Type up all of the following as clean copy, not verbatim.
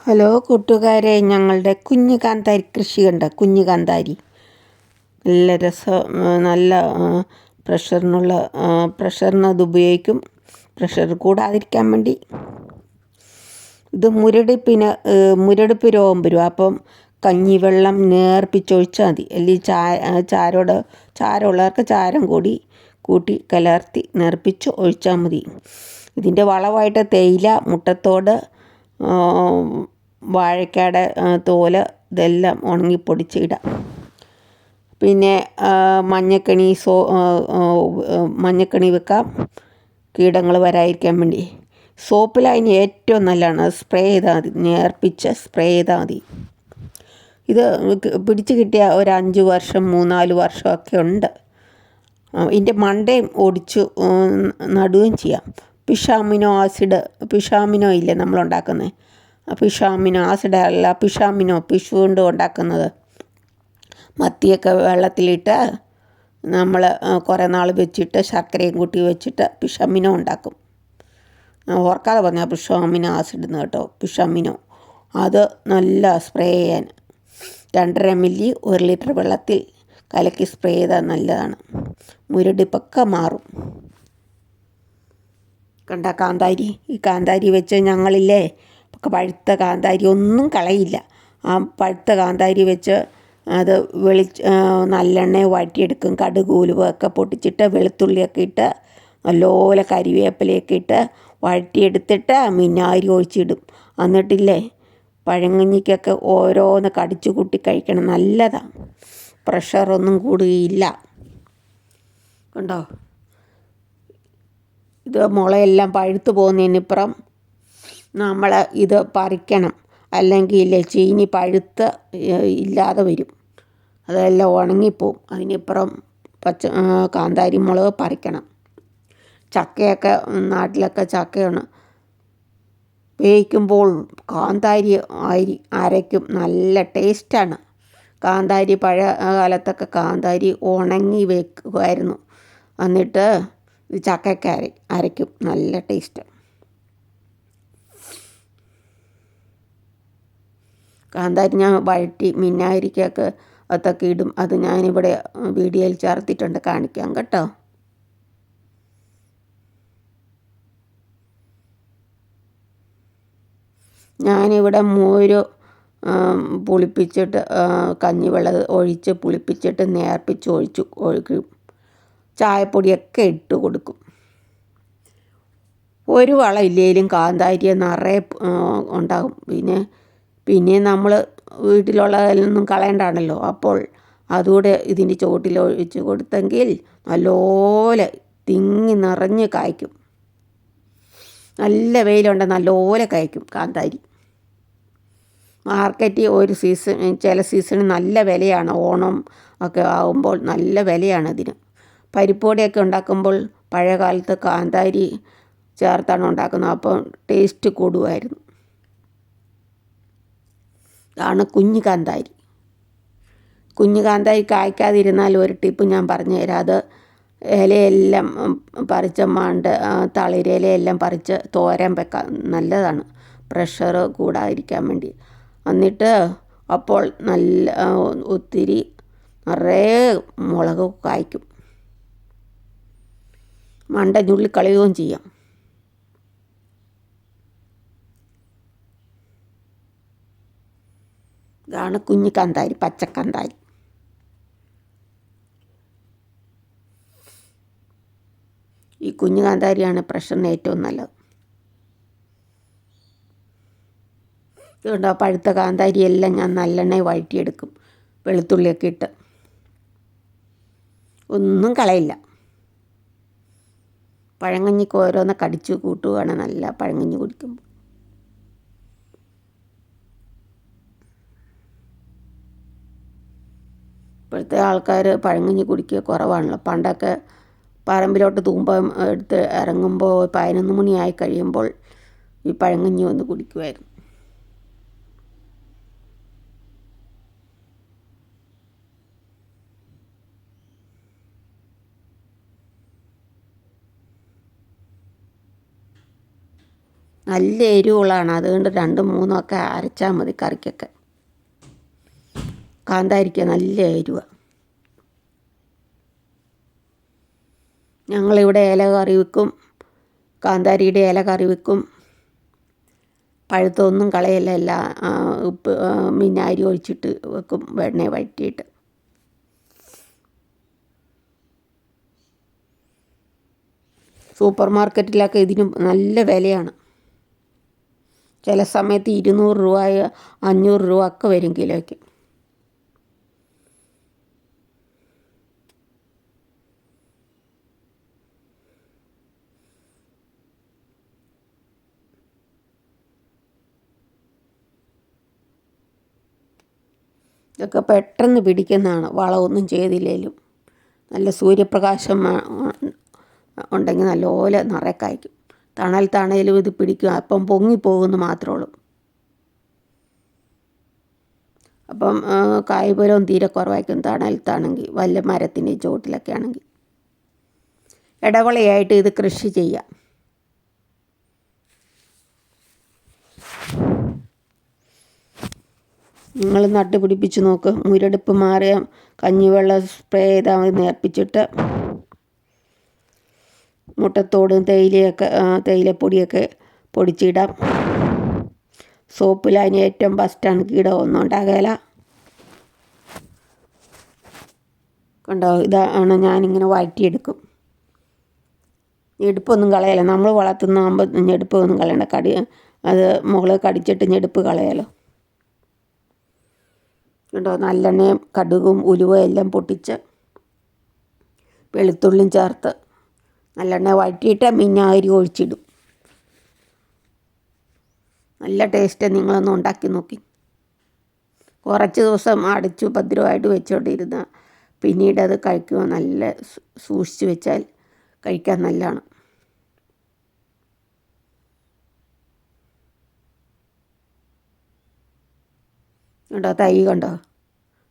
Hello കൂട്ടുകാരെ, ഞങ്ങളുടെ കുഞ്ഞു കാന്താരി കൃഷി കണ്ട കുഞ്ഞു കാന്താരി നല്ല നല്ല പ്രഷറിന് അത് ഉപയോഗിക്കും. പ്രഷർ കൂടാതിരിക്കാൻ വേണ്ടി. ഇത് മുരടിപ്പ് രോഗം വരും. അപ്പം കഞ്ഞിവെള്ളം നേർപ്പിച്ചൊഴിച്ചാൽ മതി. അല്ലെങ്കിൽ ചാരമുള്ളവർക്ക് ചാരം കൂട്ടി കലർത്തി നേർപ്പിച്ച് ഒഴിച്ചാൽ മതി. ഇതിൻ്റെ വളമായിട്ട് തേയില, മുട്ടത്തോട്, വാഴയ്ക്കയുടെ തോല് ഇതെല്ലാം ഉണങ്ങി പൊടിച്ചിടാം. പിന്നെ മഞ്ഞക്കണി വെക്കാം, കീടങ്ങൾ വരാതിരിക്കാൻ വേണ്ടി. സോപ്പിലതിന് ഏറ്റവും നല്ലതാണ്. സ്പ്രേ ചെയ്താൽ മതി, നേർപ്പിച്ച് സ്പ്രേ ചെയ്താൽ മതി. ഇത് പിടിച്ച് കിട്ടിയ ഒരു 5 വർഷം 3-4 വർഷമൊക്കെ ഉണ്ട്. ഇതിൻ്റെ മണ്ടയും ഒടിച്ച് നടുകയും ചെയ്യാം. പിഷാമിനോ ഇല്ലേ നമ്മളുണ്ടാക്കുന്നത്, പിഷാമിനോ ആസിഡ് അല്ല, പിഷു കൊണ്ട് ഉണ്ടാക്കുന്നത്. മത്തിയൊക്കെ വെള്ളത്തിലിട്ട് നമ്മൾ കുറേ നാൾ വെച്ചിട്ട് ശർക്കരയും കൂട്ടി വെച്ചിട്ട് പിഷാമിനോ ഉണ്ടാക്കും. ഓർക്കാതെ പറഞ്ഞാൽ പിഷാമിനോ ആസിഡ് എന്ന് കേട്ടോ. പിഷാമിനോ അത് നല്ല സ്പ്രേ ചെയ്യാൻ 2.5 മില്ലി 1 ലിറ്റർ വെള്ളത്തിൽ കലക്കി സ്പ്രേ ചെയ്താൽ നല്ലതാണ്. മുരടിപ്പൊക്കെ മാറും. കണ്ട കാന്താരി, ഈ കാന്താരി വെച്ച് ഞങ്ങളില്ലേ പഴുത്ത കാന്താരി ഒന്നും കളയില്ല. ആ പഴുത്ത കാന്താരി വെച്ച് അത് നല്ലെണ്ണ വഴറ്റിയെടുക്കും. കടുക് ഉലുവയൊക്കെ പൊട്ടിച്ചിട്ട് വെളുത്തുള്ളിയൊക്കെ ഇട്ട് നല്ലപോലെ കരിവേപ്പിലയൊക്കെ ഇട്ട് വഴറ്റിയെടുത്തിട്ട് വിനാഗിരി ഒഴിച്ചിടും. എന്നിട്ടില്ലേ പഴങ്കഞ്ഞിക്കൊക്കെ ഓരോന്ന് കടിച്ചു കൂട്ടി കഴിക്കണം. നല്ലതാണ്. പ്രഷറൊന്നും കൂടുകയില്ല. കണ്ടോ, ഇത് മുളയെല്ലാം പഴുത്ത് പോകുന്നതിനിപ്പുറം നമ്മൾ ഇത് പറിക്കണം. അല്ലെങ്കിൽ ചീനി പഴുത്ത് ഇല്ലാതെ വരും, അതെല്ലാം ഉണങ്ങിപ്പോവും. അതിനിപ്പുറം കാന്താരി മുളക് പറിക്കണം. ചക്കയൊക്കെ നാട്ടിലൊക്കെ ചക്കയാണ്. വേവിക്കുമ്പോൾ കാന്താരി അരയ്ക്കും, നല്ല ടേസ്റ്റാണ്. കാന്താരി പഴയ കാലത്തൊക്കെ കാന്താരി ഉണങ്ങി വെക്കുമായിരുന്നു. എന്നിട്ട് ചക്കയ്ക്ക് അരയ്ക്കും, നല്ല ടേസ്റ്റ്. കാന്താരി ഞാൻ വഴറ്റി വിനാഗിരിക്കൊക്കെ അതൊക്കെ ഇടും. അത് ഞാനിവിടെ വീഡിയോയിൽ ചേർത്തിട്ടുണ്ട്, കാണിക്കാം കേട്ടോ. ഞാനിവിടെ മോര് പുളിപ്പിച്ചിട്ട് കഞ്ഞിവെള്ളം ഒഴിച്ച് പുളിപ്പിച്ചിട്ട് നേർപ്പിച്ച് ഒഴിക്കും. ചായപ്പൊടിയൊക്കെ ഇട്ട് കൊടുക്കും. ഒരു വളം ഇല്ലെങ്കിലും കാന്താരി നിറയെ ഉണ്ടാകും. പിന്നെ നമ്മൾ വീട്ടിലുള്ളതിലൊന്നും കളയണ്ടാണല്ലോ. അപ്പോൾ അതുകൂടെ ഇതിൻ്റെ ചുവട്ടിൽ ഒഴിച്ച് കൊടുത്തെങ്കിൽ നല്ലപോലെ തിങ്ങി നിറഞ്ഞ് കായ്ക്കും. നല്ല വെയിലുണ്ട്, നല്ലപോലെ കായ്ക്കും കാന്താരി. മാർക്കറ്റിൽ ചില സീസണിൽ നല്ല വിലയാണ്. ഓണം ഒക്കെ ആകുമ്പോൾ നല്ല വിലയാണ് ഇതിന്. പരിപ്പുവടയൊക്കെ ഉണ്ടാക്കുമ്പോൾ പഴയ കാലത്ത് കാന്താരി ചേർത്താണ് ഉണ്ടാക്കുന്നത്. അപ്പം ടേസ്റ്റ് കൂടുമായിരുന്നു. ഇതാണ് കുഞ്ഞു കാന്താരി. കായ്ക്കാതിരുന്നാൽ ഒരു ടിപ്പ് ഞാൻ പറഞ്ഞു തരാം. അത് ഇലയെല്ലാം പറിച്ച് തളിരിലയെല്ലാം പറിച്ച് തോരൻ വെക്കാൻ നല്ലതാണ്, പ്രഷർ കൂടാതിരിക്കാൻ വേണ്ടി. എന്നിട്ട് അപ്പോൾ ഒത്തിരി നിറയെ മുളക് കായ്ക്കും. മണ്ട ഞുള്ളിക്കളയുകയും ചെയ്യാം. ഇതാണ് കുഞ്ഞു കാന്താരി, പച്ചക്കാന്താരി. ഈ കുഞ്ഞു കാന്താരിയാണ് പ്രഷറിന് ഏറ്റവും നല്ലത്. ഇതുകൊണ്ടോ പഴുത്ത കാന്താരിയെല്ലാം ഞാൻ നല്ലെണ്ണയിൽ വഴറ്റിയെടുക്കും, വെളുത്തുള്ളിയൊക്കെ ഇട്ട്. ഒന്നും കളയില്ല. പഴങ്കഞ്ഞിക്ക് ഓരോന്ന് കടിച്ചു കൂട്ടുകയാണ് നല്ല പഴങ്കഞ്ഞി കുടിക്കുമ്പോൾ. ഇപ്പോഴത്തെ ആൾക്കാർ പഴങ്കഞ്ഞി കുടിക്കുക കുറവാണല്ലോ. പണ്ടൊക്കെ പറമ്പിലോട്ട് തൂമ്പം എടുത്ത് ഇറങ്ങുമ്പോൾ 11 മണിയായി കഴിയുമ്പോൾ ഈ പഴങ്കഞ്ഞി ഒന്ന് കുടിക്കുമായിരുന്നു. നല്ല എരിവുള്ളതാണ്. അതുകൊണ്ട് 2, 3 ഒക്കെ അരച്ചാൽ മതി കറിക്കൊക്കെ. കാന്താരിക്ക നല്ല എരിവാണ്. ഞങ്ങളിവിടെ ഇല കറി വെക്കും, കാന്താരിയുടെ ഇല കറി വെക്കും. പഴുത്തൊന്നും കളയല്ല, എല്ലാം ഉപ്പ് വിനാഗിരി ഒഴിച്ചിട്ട് വെക്കും, വെണ്ണ വഴറ്റിയിട്ട്. സൂപ്പർ മാർക്കറ്റിലൊക്കെ ഇതിന് നല്ല വിലയാണ്. ചില സമയത്ത് 200 രൂപ 500 രൂപ ഒക്കെ വരും കിലോയ്ക്ക്. ഇതൊക്കെ പെട്ടെന്ന് പിടിക്കുന്നതാണ്, വളമൊന്നും ചെയ്തില്ലെങ്കിലും. നല്ല സൂര്യപ്രകാശം ഉണ്ടെങ്കിൽ നല്ലപോലെ നിറയെ കായ്ക്കും. തണലും ഇത് പിടിക്കും, അപ്പം പൊങ്ങിപ്പോകുമെന്ന് മാത്രമേ ഉള്ളൂ. അപ്പം കായ്ഫലവും തീരെ കുറവായിരിക്കും തണലത്താണെങ്കിൽ, വല്ല മരത്തിൻ്റെ ചുവട്ടിലൊക്കെ ആണെങ്കിൽ. ഇടവിളയായിട്ട് ഇത് കൃഷി ചെയ്യാം. നിങ്ങൾ നട്ടുപിടിപ്പിച്ച് നോക്ക്. മുരടിപ്പ് മാറിയ കഞ്ഞിവെള്ളം സ്പ്രേ ചെയ്താൽ മതി, നേർപ്പിച്ചിട്ട്. മുട്ടത്തോടും തേയിലപ്പൊടിയൊക്കെ പൊടിച്ചിടാം. സോപ്പിൽ അതിന് ഏറ്റവും ബെസ്റ്റാണ്, കീടമൊന്നും ഉണ്ടാകില്ല. കണ്ടോ, ഇതാണ് ഞാനിങ്ങനെ വഴറ്റിയെടുക്കും. ഞെടുപ്പൊന്നും കളയല്ല, നമ്മൾ വളർത്തുന്നതാകുമ്പോൾ ഞെടുപ്പൊന്നും കളയണ്ട. അത് മുകളിൽ കടിച്ചിട്ട് ഞെടുപ്പ് കളയാലോ. കണ്ടോ, നല്ലെണ്ണയും കടുകും ഉലുവയും എല്ലാം പൊട്ടിച്ച് വെളുത്തുള്ളിയും ചേർത്ത് നല്ലെണ്ണ വഴറ്റിയിട്ട് വിനാഗിരി ഒഴിച്ചിടും. നല്ല ടേസ്റ്റ്. നിങ്ങളൊന്ന് ഉണ്ടാക്കി നോക്കി. കുറച്ച് ദിവസം അടച്ചു ഭദ്രമായിട്ട് വെച്ചോണ്ടിരുന്ന പിന്നീട് അത് കഴിക്കുക. നല്ല സൂക്ഷിച്ച് വെച്ചാൽ കഴിക്കാൻ നല്ലതാണ്. കണ്ടോ, തൈ കണ്ടോ.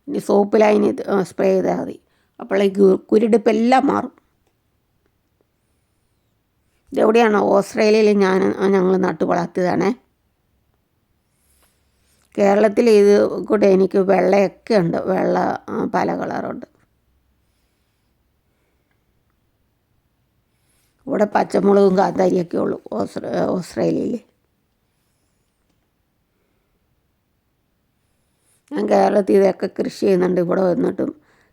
ഇനി സോപ്പിലതിന് സ്പ്രേ ചെയ്താൽ മതി. അപ്പോഴേക്ക് കുരുടിപ്പെല്ലാം മാറും. ഇതെവിടെയാണ്? ഓസ്ട്രേലിയയിൽ ഞങ്ങൾ നട്ടു വളർത്തിയതാണേ. കേരളത്തിൽ ഇത് കൂടെ എനിക്ക് വെള്ളയൊക്കെ ഉണ്ട്, വെള്ള പല കളറുണ്ട്. ഇവിടെ പച്ചമുളകും കാന്താരിയൊക്കെ ഉള്ളൂ ഓസ്ട്രേലിയയിൽ. ഞാൻ കേരളത്തിൽ ഇതൊക്കെ കൃഷി ചെയ്യുന്നുണ്ട്. ഇവിടെ വന്നിട്ടും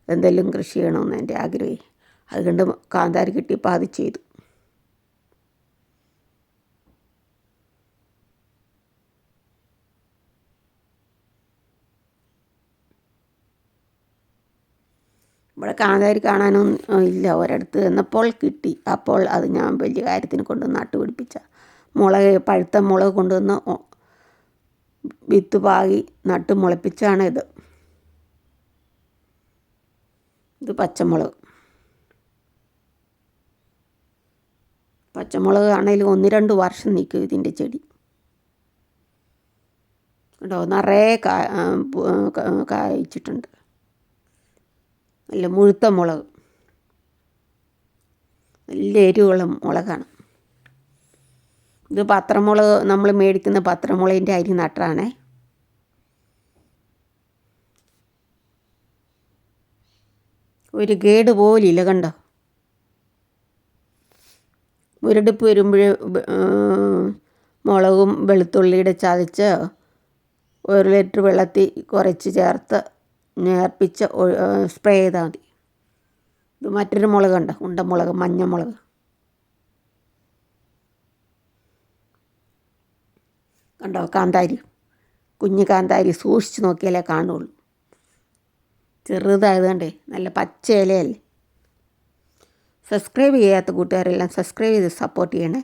എന്തെങ്കിലും കൃഷി ചെയ്യണമെന്ന് എൻ്റെ ആഗ്രഹം. അതുകൊണ്ട് കാന്താരി കിട്ടിയപ്പോൾ അത് ചെയ്തു. ഇവിടെ കാന്താരി കാണാനും ഇല്ല. ഒരിടത്ത് എന്നപ്പോൾ കിട്ടി. അപ്പോൾ അത് ഞാൻ വലിയ കാര്യത്തിന് കൊണ്ട് നട്ടുപിടിപ്പിച്ച പഴുത്ത മുളക് കൊണ്ടുവന്ന് വിത്ത് പാകി നട്ട് മുളപ്പിച്ചാണ് ഇത്. ഇത് പച്ചമുളക് ആണെങ്കിലും 1-2 വർഷം നിൽക്കും ഇതിൻ്റെ ചെടി. കേട്ടോ, നിറയെ കായ്ച്ചിട്ടുണ്ട്. നല്ല മുഴുത്ത മുളക്, നല്ല എരിവുള്ള മുളകാണ്. ഇത് പത്രമുളക്, നമ്മൾ മേടിക്കുന്ന പത്രമുളകിൻ്റെ അരി നട്ടാണേ. ഒരു കേട് പോലില്ല. കണ്ടോ, മുരടിപ്പ് വരുമ്പോൾ മുളകും വെളുത്തുള്ളിയുടെ ചതച്ച് 1 ലിറ്റർ വെള്ളത്തിൽ കുറച്ച് ചേർത്ത് നേർപ്പിച്ച് സ്പ്രേ ചെയ്താൽ മതി. ഇത് മറ്റൊരു മുളക് കണ്ടോ, ഉണ്ടമുളക്, മഞ്ഞമുളക്. കണ്ടോ, കാന്താരി, കുഞ്ഞ് കാന്താരി. സൂക്ഷിച്ച് നോക്കിയാലേ കാണുള്ളൂ. ചെറുതായതുകൊണ്ടേ നല്ല പച്ച ഇലയല്ലേ. സബ്സ്ക്രൈബ് ചെയ്യാത്ത കൂട്ടുകാരെല്ലാം സബ്സ്ക്രൈബ് ചെയ്ത് സപ്പോർട്ട് ചെയ്യണേ.